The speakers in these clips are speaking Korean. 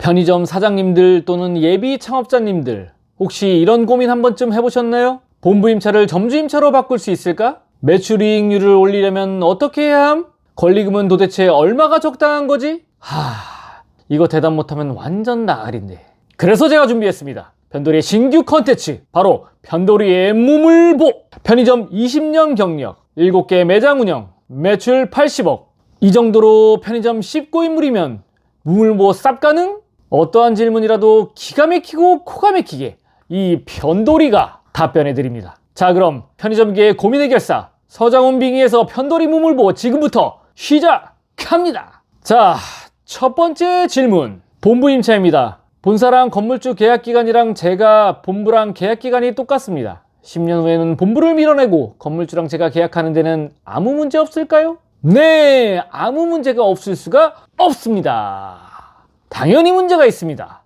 편의점 사장님들 또는 예비 창업자님들, 혹시 이런 고민 한 번쯤 해보셨나요? 본부임차를 점주임차로 바꿀 수 있을까? 매출이익률을 올리려면 어떻게 해야 함? 권리금은 도대체 얼마가 적당한 거지? 이거 대답 못하면 완전 나가린데. 그래서 제가 준비했습니다. 편돌이의 신규 컨텐츠, 바로 편돌이의 무물보. 편의점 20년 경력, 7개 매장 운영, 매출 80억. 이 정도로 편의점 씹고인물이면 무물보 쌉 가능? 어떠한 질문이라도 기가 막히고 코가 막히게 이 편돌이가 답변해 드립니다. 자, 그럼 편의점계의 고민 해결사 서장훈 빙의에서 편돌이 무물보 지금부터 시작합니다. 자, 첫 번째 질문. 본부임차입니다. 본사랑 건물주 계약기간이랑 제가 본부랑 계약기간이 똑같습니다. 10년 후에는 본부를 밀어내고 건물주랑 제가 계약하는 데는 아무 문제 없을까요? 네, 아무 문제가 없을 수가 없습니다. 당연히 문제가 있습니다.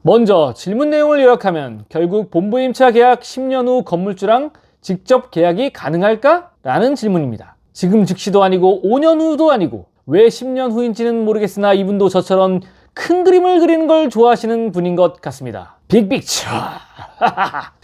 먼저 질문 내용을 요약하면 결국 본부임차 계약 10년 후 건물주랑 직접 계약이 가능할까? 라는 질문입니다. 지금 즉시도 아니고 5년 후도 아니고 왜 10년 후인지는 모르겠으나 이분도 저처럼 큰 그림을 그리는 걸 좋아하시는 분인 것 같습니다. 빅픽처.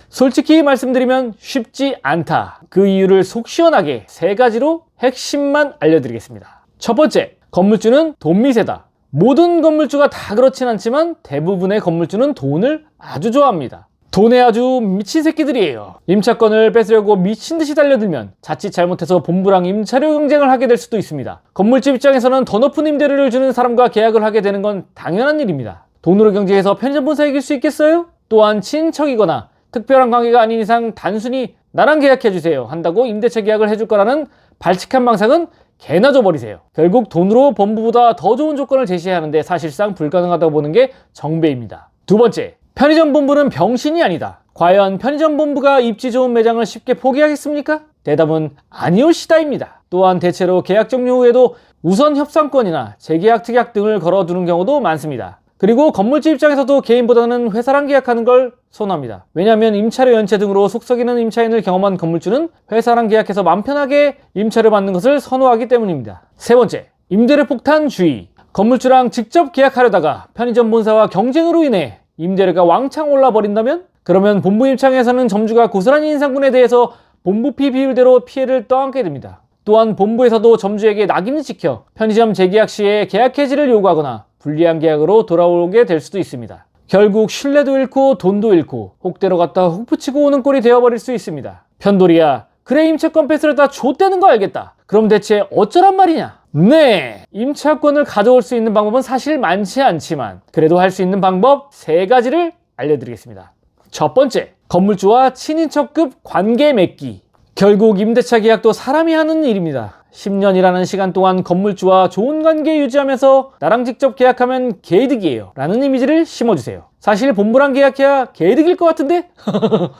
솔직히 말씀드리면 쉽지 않다. 그 이유를 속 시원하게 3가지로 핵심만 알려드리겠습니다. 첫 번째, 건물주는 돈미세다. 모든 건물주가 다 그렇진 않지만 대부분의 건물주는 돈을 아주 좋아합니다. 돈에 아주 미친 새끼들이에요. 임차권을 뺏으려고 미친듯이 달려들면 자칫 잘못해서 본부랑 임차료 경쟁을 하게 될 수도 있습니다. 건물주 입장에서는 더 높은 임대료를 주는 사람과 계약을 하게 되는 건 당연한 일입니다. 돈으로 경쟁해서 편의점 본사 이길 수 있겠어요? 또한 친척이거나 특별한 관계가 아닌 이상 단순히 나랑 계약해주세요 한다고 임대차 계약을 해줄 거라는 발칙한 망상은 개나 줘버리세요. 결국 돈으로 본부보다 더 좋은 조건을 제시해야 하는데 사실상 불가능하다고 보는 게 정배입니다. 두 번째, 편의점 본부는 병신이 아니다. 과연 편의점 본부가 입지 좋은 매장을 쉽게 포기하겠습니까? 대답은 아니올시다입니다. 또한 대체로 계약 종료 후에도 우선 협상권이나 재계약 특약 등을 걸어두는 경우도 많습니다. 그리고 건물주 입장에서도 개인보다는 회사랑 계약하는 걸 선호합니다. 왜냐하면 임차료 연체 등으로 속썩이는 임차인을 경험한 건물주는 회사랑 계약해서 맘 편하게 임차료 받는 것을 선호하기 때문입니다. 세 번째, 임대료 폭탄 주의. 건물주랑 직접 계약하려다가 편의점 본사와 경쟁으로 인해 임대료가 왕창 올라버린다면? 그러면 본부 입장에서는 점주가 고스란히 인상분에 대해서 본부피 비율대로 피해를 떠안게 됩니다. 또한 본부에서도 점주에게 낙인을 찍혀 편의점 재계약 시에 계약 해지를 요구하거나 불리한 계약으로 돌아오게 될 수도 있습니다. 결국 신뢰도 잃고 돈도 잃고 혹대로 갔다가 혹 붙이고 오는 꼴이 되어버릴 수 있습니다. 편돌이야, 그래 임차권 뺏으려다 좆되는 거 알겠다. 그럼 대체 어쩌란 말이냐? 네, 임차권을 가져올 수 있는 방법은 사실 많지 않지만 그래도 할 수 있는 방법 3가지를 알려드리겠습니다. 첫 번째, 건물주와 친인척급 관계 맺기. 결국 임대차 계약도 사람이 하는 일입니다. 10년이라는 시간 동안 건물주와 좋은 관계 유지하면서 나랑 직접 계약하면 개이득이에요 라는 이미지를 심어주세요. 사실 본부랑 계약해야 개이득일 것 같은데?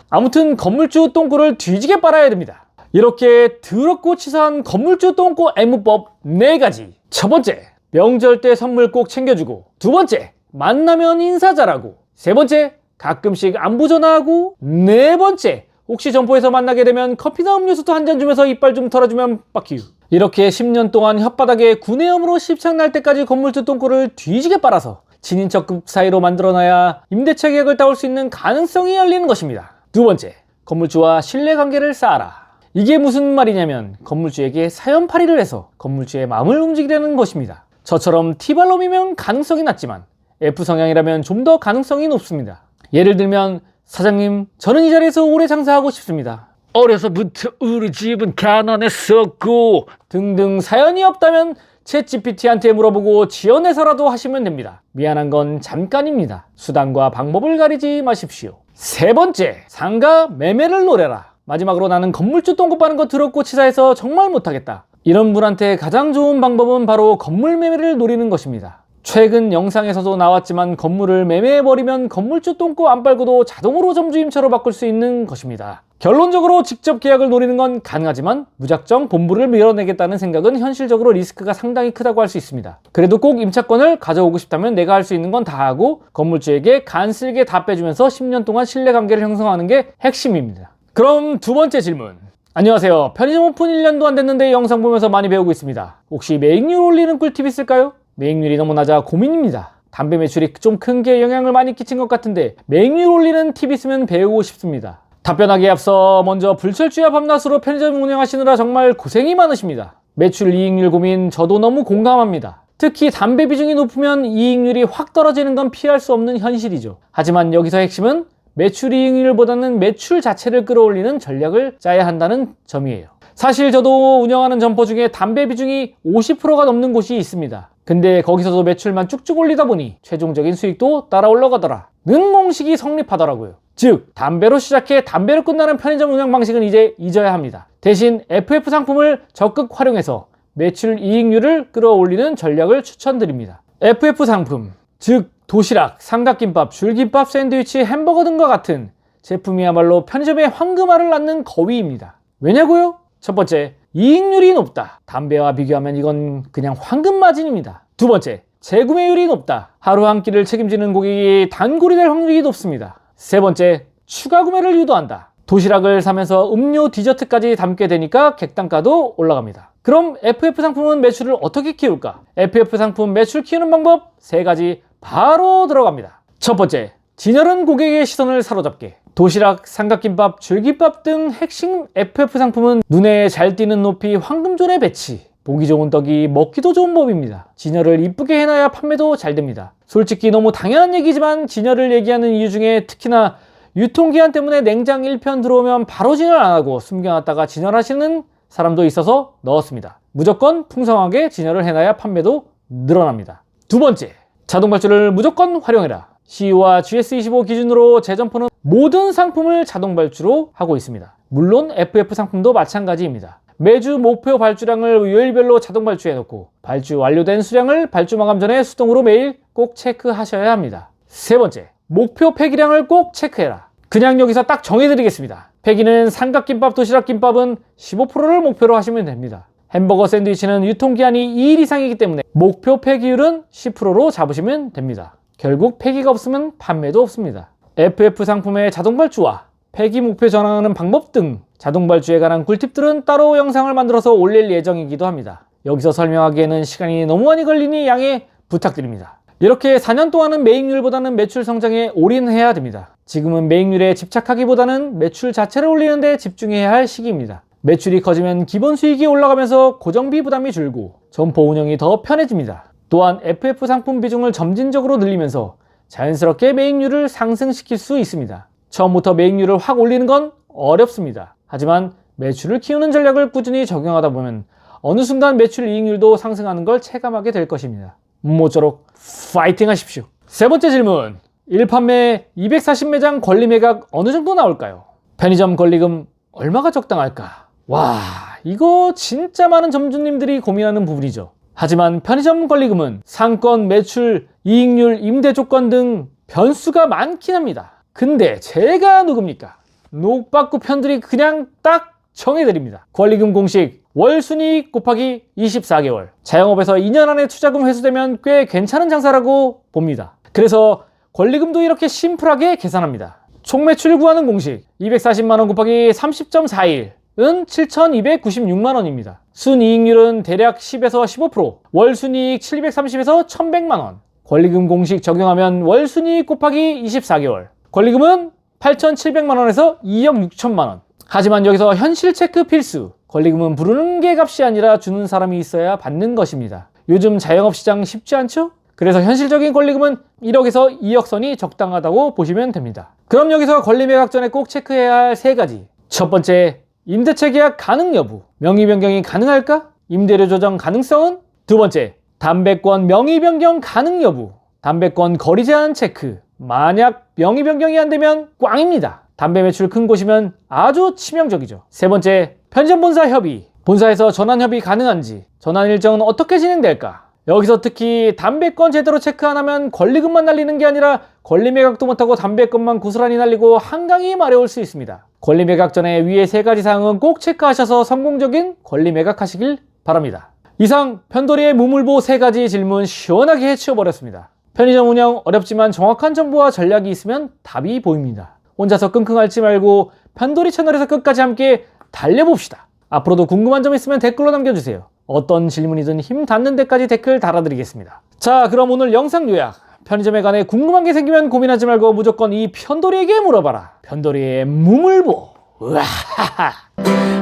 아무튼 건물주 똥꼬를 뒤지게 빨아야 됩니다. 이렇게 더럽고 치사한 건물주 똥꼬 애무법 4가지. 첫 번째, 명절 때 선물 꼭 챙겨주고. 두 번째, 만나면 인사 잘하고. 세 번째, 가끔씩 안부 전화하고. 네 번째, 혹시 점포에서 만나게 되면 커피나 음료수도 한 잔 주면서 이빨 좀 털어주면 빡큐. 이렇게 10년 동안 혓바닥에 구내염으로 십창날 때까지 건물주 똥꼬를 뒤지게 빨아서 친인척급 사이로 만들어놔야 임대차 계약을 따올 수 있는 가능성이 열리는 것입니다. 두 번째, 건물주와 신뢰관계를 쌓아라. 이게 무슨 말이냐면 건물주에게 사연팔이를 해서 건물주의 마음을 움직이려는 것입니다. 저처럼 T발놈이면 가능성이 낮지만 F성향이라면 좀 더 가능성이 높습니다. 예를 들면, 사장님, 저는 이 자리에서 오래 장사하고 싶습니다. 어려서부터 우리 집은 가난했었고 등등 사연이 없다면 챗GPT한테 물어보고 지원해서라도 하시면 됩니다. 미안한 건 잠깐입니다. 수단과 방법을 가리지 마십시오. 세 번째, 상가 매매를 노려라. 마지막으로 나는 건물주 똥꼬 빠는 거 더럽고 치사해서 정말 못하겠다. 이런 분한테 가장 좋은 방법은 바로 건물 매매를 노리는 것입니다. 최근 영상에서도 나왔지만 건물을 매매해버리면 건물주 똥꼬 안 빨고도 자동으로 점주임차로 바꿀 수 있는 것입니다. 결론적으로 직접 계약을 노리는 건 가능하지만 무작정 본부를 밀어내겠다는 생각은 현실적으로 리스크가 상당히 크다고 할 수 있습니다. 그래도 꼭 임차권을 가져오고 싶다면 내가 할 수 있는 건 다 하고 건물주에게 간쓸게 다 빼주면서 10년 동안 신뢰관계를 형성하는 게 핵심입니다. 그럼 두 번째 질문. 안녕하세요. 편의점 오픈 1년도 안 됐는데 영상 보면서 많이 배우고 있습니다. 혹시 매익률 올리는 꿀팁 있을까요? 매익률이 너무 낮아 고민입니다. 담배 매출이 좀 큰 게 영향을 많이 끼친 것 같은데 매익률 올리는 팁 있으면 배우고 싶습니다. 답변하기에 앞서 먼저 불철주야 밤낮으로 편의점 운영하시느라 정말 고생이 많으십니다. 매출 이익률 고민 저도 너무 공감합니다. 특히 담배 비중이 높으면 이익률이 확 떨어지는 건 피할 수 없는 현실이죠. 하지만 여기서 핵심은 매출 이익률보다는 매출 자체를 끌어올리는 전략을 짜야 한다는 점이에요. 사실 저도 운영하는 점포 중에 담배 비중이 50%가 넘는 곳이 있습니다. 근데 거기서도 매출만 쭉쭉 올리다 보니 최종적인 수익도 따라 올라가더라 는 공식이 성립하더라고요. 즉 담배로 시작해 담배로 끝나는 편의점 운영 방식은 이제 잊어야 합니다. 대신 FF 상품을 적극 활용해서 매출 이익률을 끌어올리는 전략을 추천드립니다. FF 상품, 즉 도시락, 삼각김밥, 줄김밥, 샌드위치, 햄버거 등과 같은 제품이야말로 편의점의 황금알을 낳는 거위입니다. 왜냐고요? 첫 번째, 이익률이 높다. 담배와 비교하면 이건 그냥 황금 마진입니다. 두 번째, 재구매율이 높다. 하루 한 끼를 책임지는 고객이 단골이 될 확률이 높습니다. 세 번째, 추가 구매를 유도한다. 도시락을 사면서 음료, 디저트까지 담게 되니까 객단가도 올라갑니다. 그럼 FF 상품은 매출을 어떻게 키울까? FF 상품 매출 키우는 방법 3가지 바로 들어갑니다. 첫 번째, 진열은 고객의 시선을 사로잡게. 도시락, 삼각김밥, 줄김밥 등 핵심 FF 상품은 눈에 잘 띄는 높이 황금존에 배치. 보기 좋은 떡이 먹기도 좋은 법입니다. 진열을 이쁘게 해놔야 판매도 잘 됩니다. 솔직히 너무 당연한 얘기지만 진열을 얘기하는 이유 중에 특히나 유통기한 때문에 냉장 1편 들어오면 바로 진열 안 하고 숨겨놨다가 진열하시는 사람도 있어서 넣었습니다. 무조건 풍성하게 진열을 해놔야 판매도 늘어납니다. 두 번째, 자동 발주를 무조건 활용해라. CEO와 GS25 기준으로 제 점포는 모든 상품을 자동 발주로 하고 있습니다. 물론 FF 상품도 마찬가지입니다. 매주 목표 발주량을 요일별로 자동 발주해 놓고 발주 완료된 수량을 발주 마감 전에 수동으로 매일 꼭 체크하셔야 합니다. 세 번째, 목표 폐기량을 꼭 체크해라. 그냥 여기서 딱 정해드리겠습니다. 폐기는 삼각김밥, 도시락김밥은 15%를 목표로 하시면 됩니다. 햄버거, 샌드위치는 유통기한이 2일 이상이기 때문에 목표 폐기율은 10%로 잡으시면 됩니다. 결국 폐기가 없으면 판매도 없습니다. FF 상품의 자동 발주와 폐기 목표 전환하는 방법 등 자동 발주에 관한 꿀팁들은 따로 영상을 만들어서 올릴 예정이기도 합니다. 여기서 설명하기에는 시간이 너무 많이 걸리니 양해 부탁드립니다. 이렇게 4년 동안은 매익률보다는 매출 성장에 올인해야 됩니다. 지금은 매익률에 집착하기보다는 매출 자체를 올리는 데 집중해야 할 시기입니다. 매출이 커지면 기본 수익이 올라가면서 고정비 부담이 줄고 점포 운영이 더 편해집니다. 또한 FF 상품 비중을 점진적으로 늘리면서 자연스럽게 매익률을 상승시킬 수 있습니다. 처음부터 매익률을 확 올리는 건 어렵습니다. 하지만 매출을 키우는 전략을 꾸준히 적용하다 보면 어느 순간 매출 이익률도 상승하는 걸 체감하게 될 것입니다. 모쪼록 파이팅 하십시오. 세 번째 질문, 1판매 240매장 권리매각 어느 정도 나올까요? 편의점 권리금 얼마가 적당할까? 와, 이거 진짜 많은 점주님들이 고민하는 부분이죠. 하지만 편의점 권리금은 상권, 매출, 이익률, 임대 조건 등 변수가 많긴 합니다. 근데 제가 누굽니까? 녹박구 편들이 그냥 딱 정해드립니다. 권리금 공식 월 순이익 곱하기 24개월. 자영업에서 2년 안에 투자금 회수되면 꽤 괜찮은 장사라고 봅니다. 그래서 권리금도 이렇게 심플하게 계산합니다. 총 매출 구하는 공식 240만원 곱하기 30.41 은 7,296만원입니다. 순이익률은 대략 10에서 15%, 월순이익 730에서 1,100만원. 권리금 공식 적용하면 월순이익 곱하기 24개월. 권리금은 8,700만원에서 2억 6천만원. 하지만 여기서 현실 체크 필수. 권리금은 부르는 게 값이 아니라 주는 사람이 있어야 받는 것입니다. 요즘 자영업 시장 쉽지 않죠? 그래서 현실적인 권리금은 1억에서 2억 선이 적당하다고 보시면 됩니다. 그럼 여기서 권리 매각 전에 꼭 체크해야 할 3가지. 첫 번째, 임대차 계약 가능 여부. 명의 변경이 가능할까? 임대료 조정 가능성은? 두 번째, 담배권 명의 변경 가능 여부. 담배권 거리 제한 체크. 만약 명의 변경이 안 되면 꽝입니다. 담배 매출 큰 곳이면 아주 치명적이죠. 세 번째, 편의점 본사 협의. 본사에서 전환 협의 가능한지, 전환 일정은 어떻게 진행될까? 여기서 특히 담배권 제대로 체크 안 하면 권리금만 날리는 게 아니라 권리 매각도 못하고 담배권만 고스란히 날리고 한강이 마려울 수 있습니다. 권리 매각 전에 위에 3가지 사항은 꼭 체크하셔서 성공적인 권리 매각하시길 바랍니다. 이상 편도리의 무물보 3가지 질문 시원하게 해치워버렸습니다. 편의점 운영 어렵지만 정확한 정보와 전략이 있으면 답이 보입니다. 혼자서 끙끙 앓지 말고 편도리 채널에서 끝까지 함께 달려봅시다. 앞으로도 궁금한 점 있으면 댓글로 남겨주세요. 어떤 질문이든 힘 닿는 데까지 댓글 달아드리겠습니다. 자, 그럼 오늘 영상 요약. 편의점에 관해 궁금한 게 생기면 고민하지 말고 무조건 이 편돌이에게 물어봐라. 편돌이의 무물보. 으아하하.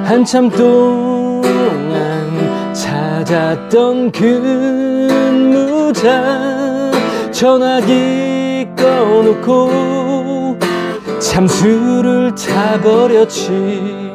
한참 동안 찾았던 근무자 전화기 꺼놓고 잠수를 타버렸지.